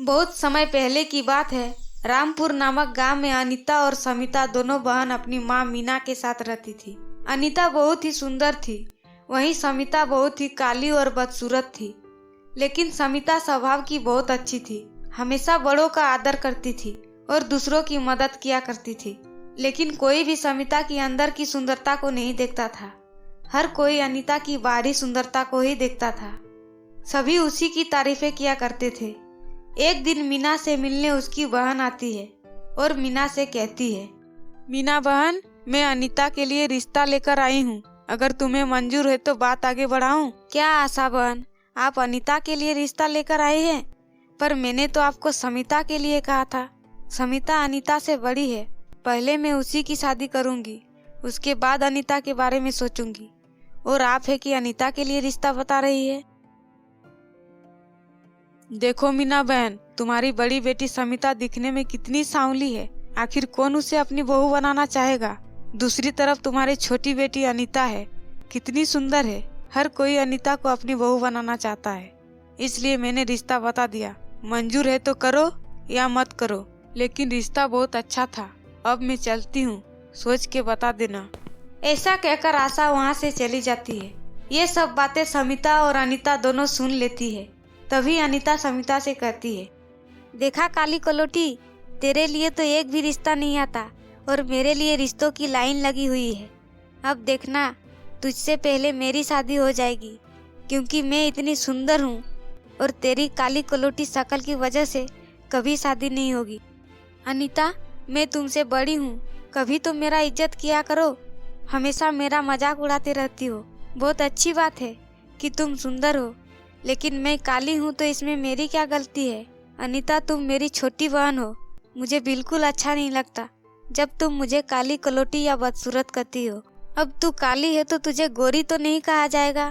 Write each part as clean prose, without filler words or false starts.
बहुत समय पहले की बात है। रामपुर नामक गांव में अनीता और समिता दोनों बहन अपनी माँ मीना के साथ रहती थी। अनीता बहुत ही सुंदर थी, वहीं समिता बहुत ही काली और बदसूरत थी। लेकिन समिता स्वभाव की बहुत अच्छी थी, हमेशा बड़ों का आदर करती थी और दूसरों की मदद किया करती थी। लेकिन कोई भी समिता की अंदर की सुंदरता को नहीं देखता था। हर कोई अनीता की बाहरी सुंदरता को ही देखता था। सभी उसी की तारीफें किया करते थे। एक दिन मीना से मिलने उसकी बहन आती है और मीना से कहती है, मीना बहन, मैं अनीता के लिए रिश्ता लेकर आई हूँ। अगर तुम्हें मंजूर है तो बात आगे बढ़ाऊं। क्या आशा बहन, आप अनीता के लिए रिश्ता लेकर आए हैं? पर मैंने तो आपको समिता के लिए कहा था। समिता अनीता से बड़ी है, पहले मैं उसी की शादी करूंगी, उसके बाद अनीता के बारे में सोचूंगी। और आप है कि अनीता के लिए रिश्ता बता रही है। देखो मीना बहन, तुम्हारी बड़ी बेटी समिता दिखने में कितनी सांवली है, आखिर कौन उसे अपनी बहू बनाना चाहेगा। दूसरी तरफ तुम्हारी छोटी बेटी अनीता है, कितनी सुंदर है। हर कोई अनीता को अपनी बहू बनाना चाहता है, इसलिए मैंने रिश्ता बता दिया। मंजूर है तो करो या मत करो, लेकिन रिश्ता बहुत अच्छा था। अब मैं चलती हूँ, सोच के बता देना। ऐसा कहकर आशा वहाँ से चली जाती है। ये सब बातें समिता और अनीता दोनों सुन लेती है। तभी अनीता समिता से कहती है, देखा काली कलोटी, तेरे लिए तो एक भी रिश्ता नहीं आता और मेरे लिए रिश्तों की लाइन लगी हुई है। अब देखना, तुझसे पहले मेरी शादी हो जाएगी, क्योंकि मैं इतनी सुंदर हूँ और तेरी काली कलोटी शक्ल की वजह से कभी शादी नहीं होगी। अनीता, मैं तुमसे बड़ी हूँ, कभी तो मेरा इज्जत किया करो। हमेशा मेरा मजाक उड़ाते रहती हो। बहुत अच्छी बात है कि तुम सुंदर हो, लेकिन मैं काली हूँ तो इसमें मेरी क्या गलती है? अनीता, तुम मेरी छोटी बहन हो, मुझे बिल्कुल अच्छा नहीं लगता जब तुम मुझे काली कलोटी या बदसूरत कहती हो। अब तू काली है तो तुझे गोरी तो नहीं कहा जाएगा,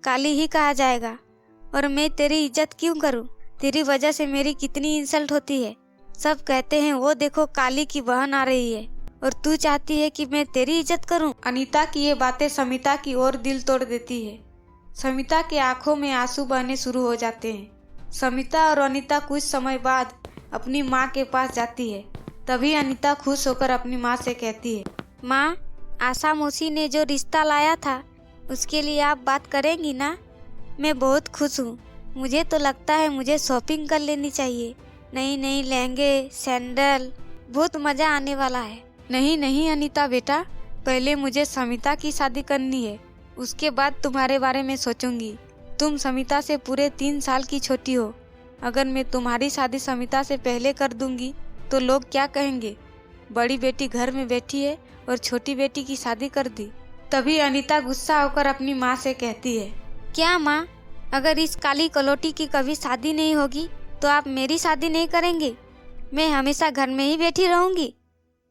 काली ही कहा जाएगा। और मैं तेरी इज्जत क्यों करूं? तेरी वजह से मेरी कितनी इंसल्ट होती है। सब कहते हैं वो देखो काली की बहन आ रही है, और तू चाहती है कि मैं तेरी इज्जत करूं। अनीता की ये बातें समिता की ओर दिल तोड़ देती है। समिता के आंखों में आंसू बहने शुरू हो जाते हैं। समिता और अनीता कुछ समय बाद अपनी माँ के पास जाती है। तभी अनीता खुश होकर अपनी माँ से कहती है, माँ, आशा मौसी ने जो रिश्ता लाया था उसके लिए आप बात करेंगी ना? मैं बहुत खुश हूँ। मुझे तो लगता है मुझे शॉपिंग कर लेनी चाहिए। नई नई लहंगे, सैंडल, बहुत मज़ा आने वाला है। नहीं नहीं अनीता बेटा, पहले मुझे समिता की शादी करनी है, उसके बाद तुम्हारे बारे में सोचूंगी। तुम समिता से पूरे 3 साल की छोटी हो। अगर मैं तुम्हारी शादी समिता से पहले कर दूंगी तो लोग क्या कहेंगे? बड़ी बेटी घर में बैठी है और छोटी बेटी की शादी कर दी। तभी अनीता गुस्सा होकर अपनी माँ से कहती है, क्या माँ, अगर इस काली कलोटी की कभी शादी नहीं होगी तो आप मेरी शादी नहीं करेंगे? मैं हमेशा घर में ही बैठी रहूंगी।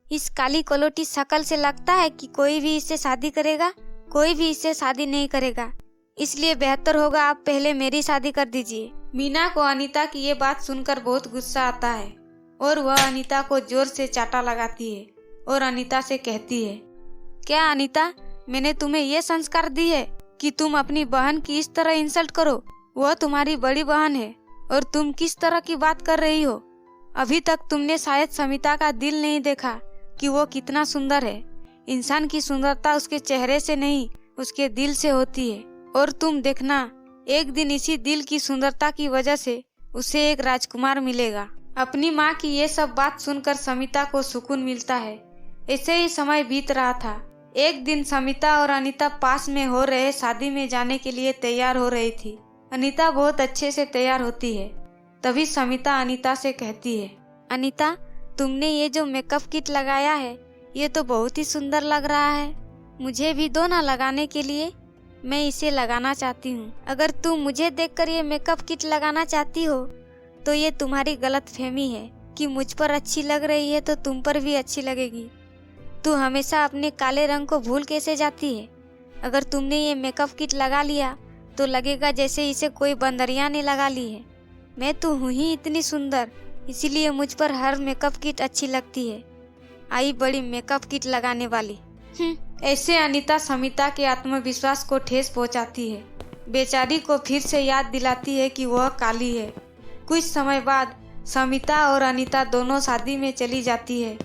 इस काली कलोटी शक्ल से लगता है कि कोई भी इससे शादी करेगा? कोई भी इससे शादी नहीं करेगा, इसलिए बेहतर होगा आप पहले मेरी शादी कर दीजिए। मीना को अनीता की ये बात सुनकर बहुत गुस्सा आता है और वह अनीता को जोर से चाटा लगाती है और अनीता से कहती है, क्या अनीता, मैंने तुम्हें ये संस्कार दी है कि तुम अपनी बहन की इस तरह इंसल्ट करो? वह तुम्हारी बड़ी बहन है और तुम किस तरह की बात कर रही हो? अभी तक तुमने शायद समिता का दिल नहीं देखा कि वो कितना सुंदर है। इंसान की सुंदरता उसके चेहरे से नहीं, उसके दिल से होती है। और तुम देखना, एक दिन इसी दिल की सुंदरता की वजह से उसे एक राजकुमार मिलेगा। अपनी माँ की ये सब बात सुनकर समिता को सुकून मिलता है। ऐसे ही समय बीत रहा था। एक दिन समिता और अनीता पास में हो रहे शादी में जाने के लिए तैयार हो रही थी। अनीता बहुत अच्छे से तैयार होती है। तभी समिता अनीता से कहती है, अनीता, तुमने ये जो मेकअप किट लगाया है ये तो बहुत ही सुंदर लग रहा है। मुझे भी दो ना लगाने के लिए, मैं इसे लगाना चाहती हूँ। अगर तुम मुझे देखकर ये मेकअप किट लगाना चाहती हो तो ये तुम्हारी गलतफहमी है कि मुझ पर अच्छी लग रही है तो तुम पर भी अच्छी लगेगी। तू हमेशा अपने काले रंग को भूल कैसे जाती है? अगर तुमने ये मेकअप किट लगा लिया तो लगेगा जैसे इसे कोई बंदरिया ने लगा ली है। मैं तो हूँ ही इतनी सुंदर, इसीलिए मुझ पर हर मेकअप किट अच्छी लगती है। आई बड़ी मेकअप किट लगाने वाली। ऐसे अनीता समिता के आत्मविश्वास को ठेस पहुंचाती है। बेचारी को फिर से याद दिलाती है कि वह काली है। कुछ समय बाद समिता और अनीता दोनों शादी में चली जाती है।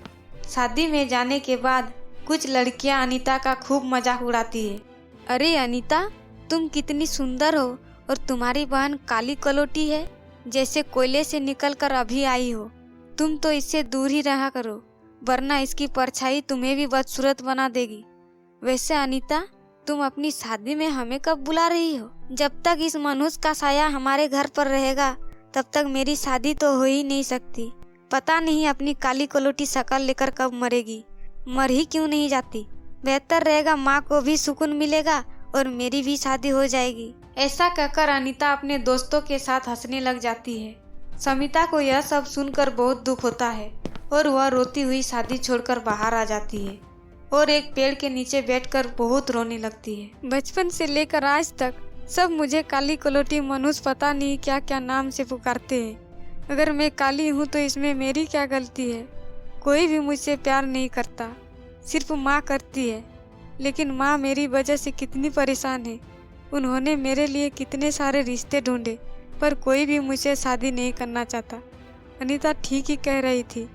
शादी में जाने के बाद कुछ लड़कियां अनीता का खूब मजाक उड़ाती है। अरे अनीता, तुम कितनी सुंदर हो और तुम्हारी बहन काली कलोटी है, जैसे कोयले से निकलकर अभी आई हो। तुम तो इससे दूर ही रहा करो, वरना इसकी परछाई तुम्हें भी बदसूरत बना देगी। वैसे अनीता, तुम अपनी शादी में हमें कब बुला रही हो? जब तक इस मनुष्य का साया हमारे घर पर रहेगा तब तक मेरी शादी तो हो ही नहीं सकती। पता नहीं अपनी काली कलोटी शक्ल लेकर कब मरेगी। मर ही क्यों नहीं जाती? बेहतर रहेगा, माँ को भी सुकून मिलेगा और मेरी भी शादी हो जाएगी। ऐसा कहकर अनीता अपने दोस्तों के साथ हंसने लग जाती है। समिता को यह सब सुनकर बहुत दुख होता है और वह रोती हुई शादी छोड़कर बाहर आ जाती है और एक पेड़ के नीचे बैठकर बहुत रोने लगती है। बचपन से लेकर आज तक सब मुझे काली कलोटी मनुष्य पता नहीं क्या क्या नाम से पुकारते हैं। अगर मैं काली हूँ तो इसमें मेरी क्या गलती है? कोई भी मुझसे प्यार नहीं करता, सिर्फ माँ करती है। लेकिन माँ मेरी वजह से कितनी परेशान है। उन्होंने मेरे लिए कितने सारे रिश्ते ढूंढे पर कोई भी मुझसे शादी नहीं करना चाहता। अनीता ठीक ही कह रही थी,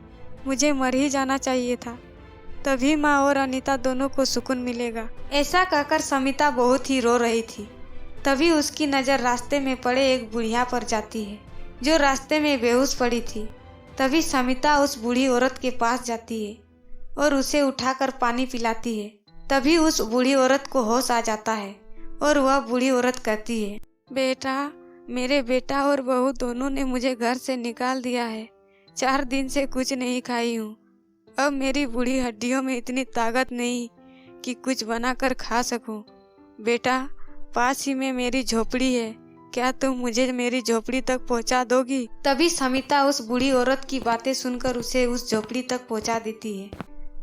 मुझे मर ही जाना चाहिए था, तभी माँ और अनीता दोनों को सुकून मिलेगा। ऐसा कहकर समिता बहुत ही रो रही थी। तभी उसकी नज़र रास्ते में पड़े एक बुढ़िया पर जाती है जो रास्ते में बेहोश पड़ी थी। तभी समिता उस बूढ़ी औरत के पास जाती है और उसे उठाकर पानी पिलाती है। तभी उस बूढ़ी औरत को होश आ जाता है और वह बूढ़ी औरत कहती है, बेटा, मेरे बेटा और बहू दोनों ने मुझे घर से निकाल दिया है। 4 दिन से कुछ नहीं खाई हूँ। अब मेरी बूढ़ी हड्डियों में इतनी ताकत नहीं कि कुछ बनाकर खा सकूं। बेटा, पास ही में मेरी झोपड़ी है, क्या तुम मुझे मेरी झोपड़ी तक पहुंचा दोगी? तभी समिता उस बूढ़ी औरत की बातें सुनकर उसे उस झोपड़ी तक पहुंचा देती है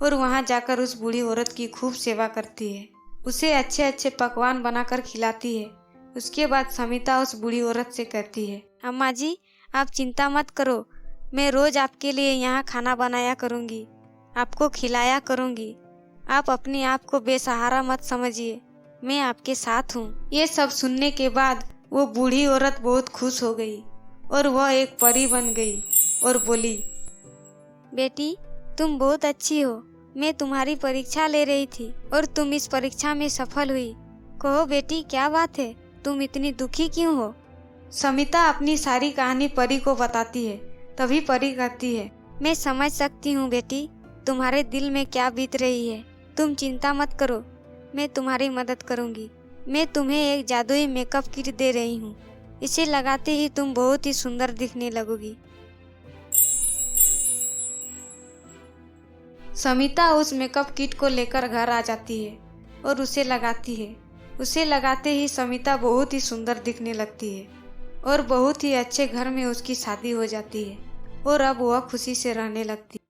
और वहां जाकर उस बूढ़ी औरत की खूब सेवा करती है। उसे अच्छे अच्छे पकवान बनाकर खिलाती है। उसके बाद समिता उस बूढ़ी औरत से कहती है, अम्मा जी, आप चिंता मत करो, मैं रोज आपके लिए यहाँ खाना बनाया करूँगी, आपको खिलाया करूँगी। आप अपने आप को बेसहारा मत समझिए, मैं आपके साथ हूँ। ये सब सुनने के बाद वो बूढ़ी औरत बहुत खुश हो गई और वह एक परी बन गई और बोली, बेटी, तुम बहुत अच्छी हो। मैं तुम्हारी परीक्षा ले रही थी और तुम इस परीक्षा में सफल हुई। कहो बेटी, क्या बात है, तुम इतनी दुखी क्यों हो? समिता अपनी सारी कहानी परी को बताती है। तभी परी कहती है, मैं समझ सकती हूँ बेटी, तुम्हारे दिल में क्या बीत रही है। तुम चिंता मत करो, मैं तुम्हारी मदद करूँगी। मैं तुम्हें एक जादुई मेकअप किट दे रही हूँ, इसे लगाते ही तुम बहुत ही सुंदर दिखने लगोगी। समिता उस मेकअप किट को लेकर घर आ जाती है और उसे लगाती है। उसे लगाते ही समिता बहुत ही सुंदर दिखने लगती है और बहुत ही अच्छे घर में उसकी शादी हो जाती है और अब वह खुशी से रहने लगती है।